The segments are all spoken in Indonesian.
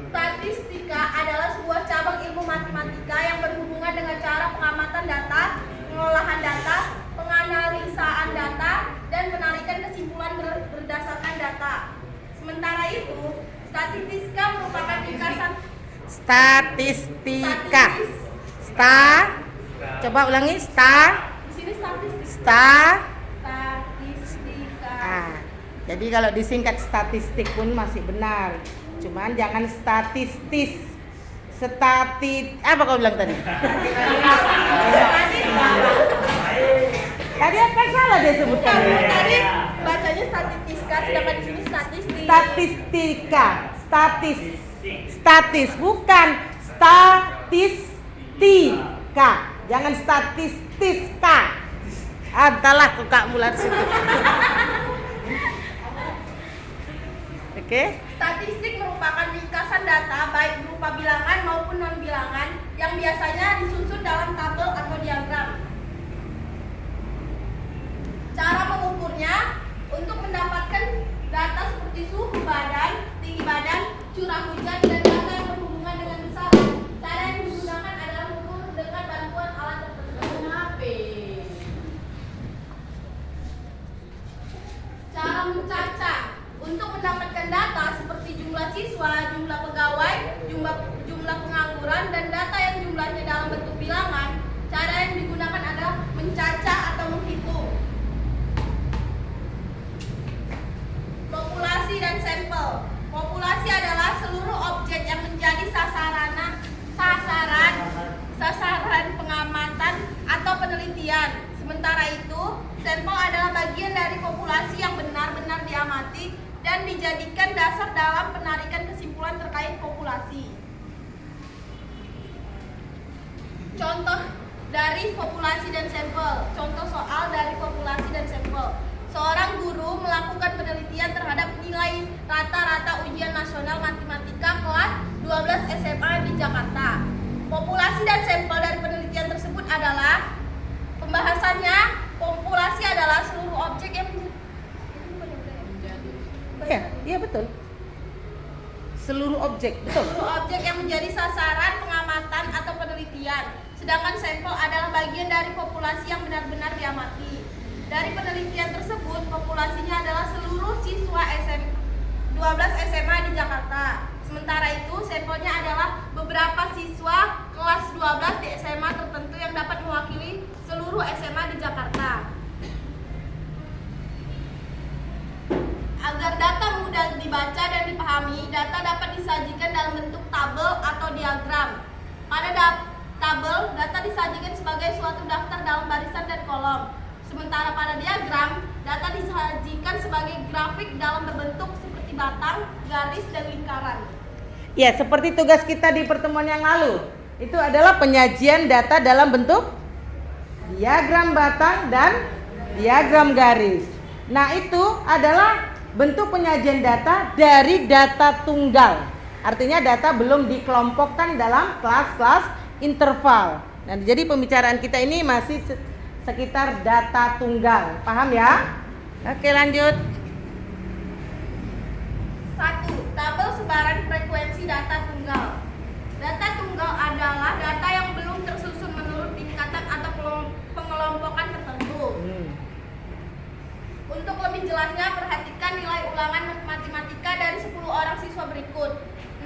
Statistika adalah sebuah cabang ilmu matematika yang berhubungan dengan cara pengamatan data, pengolahan data, penganalisaan data, dan penarikan kesimpulan berdasarkan data. Sementara itu, statistika merupakan ringkasan Statistika. Coba ulangi. Di sini statistika. Jadi kalau disingkat statistik pun masih benar. Cuman jangan statistis. Apa kau bilang tadi? Tadi apa salah dia sebutkan? Tadi bacanya statistika, sedangkan di sini statistik. Statis bukan statistika. Jangan statistiska. Entahlah kok mulai situ. Oke. Statistik merupakan ringkasan data baik berupa bilangan maupun non-bilangan yang biasanya disusun dalam tabel atau diagram. Cara mengukurnya untuk mendapatkan data seperti suhu badan, tinggi badan, curah hujan, dan data yang berhubungan dengan besaran. Cara yang digunakan adalah mengukur dengan bantuan alat tertentu. Cara mencacah. Untuk mendapatkan data seperti jumlah siswa, jumlah pegawai, jumlah pengangguran, dan data yang jumlahnya dalam bentuk bilangan, cara yang digunakan adalah mencacah atau menghitung. Populasi dan sampel. Populasi adalah seluruh objek yang menjadi sasaran pengamatan atau penelitian. Sementara itu, sampel adalah bagian dari populasi yang benar-benar diamati dan dijadikan dasar dalam penarikan kesimpulan terkait populasi. Contoh dari populasi dan sampel. Contoh soal dari populasi dan sampel. Seorang guru melakukan penelitian terhadap nilai rata-rata ujian nasional matematika kelas 12 SMA di Jakarta. Populasi dan sampel dari penelitian tersebut adalah pembahasannya. Populasi adalah seluruh objek yang Iya betul. Seluruh objek, betul. Seluruh objek yang menjadi sasaran pengamatan atau penelitian. Sedangkan sampel adalah bagian dari populasi yang benar-benar diamati. Dari penelitian tersebut, populasinya adalah seluruh siswa 12 SMA di Jakarta. Sementara itu, sampelnya adalah beberapa siswa kelas 12 di SMA tertentu yang dapat mewakili seluruh SMA di Jakarta. Agar data mudah dibaca dan dipahami, data dapat disajikan dalam bentuk tabel atau diagram. Pada tabel, data disajikan sebagai suatu daftar dalam barisan dan kolom. Sementara pada diagram, data disajikan sebagai grafik dalam berbentuk seperti batang, garis, dan lingkaran. Ya, seperti tugas kita di pertemuan yang lalu. Itu adalah penyajian data dalam bentuk diagram batang dan diagram garis. Nah, itu adalah bentuk penyajian data dari data tunggal. Artinya data belum dikelompokkan dalam kelas-kelas interval. Nah, jadi pembicaraan kita ini masih sekitar data tunggal. Paham ya? Oke, lanjut. 1. Tabel sebaran frekuensi data tunggal. Data tunggal adalah data yang belum tersusun menurut tingkatan atau pengelompokan tertentu. Untuk lebih jelasnya, perhatikan nilai ulangan matematika dari 10 orang siswa berikut: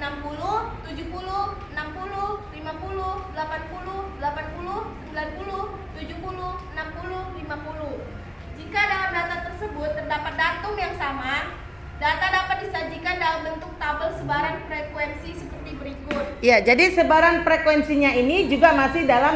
60, 70, 60, 50, 80, 80, 90, 70, 60, 50. Jika dalam data tersebut terdapat datum yang sama, data dapat disajikan dalam bentuk tabel sebaran frekuensi seperti berikut. Ya, jadi sebaran frekuensinya ini juga masih dalam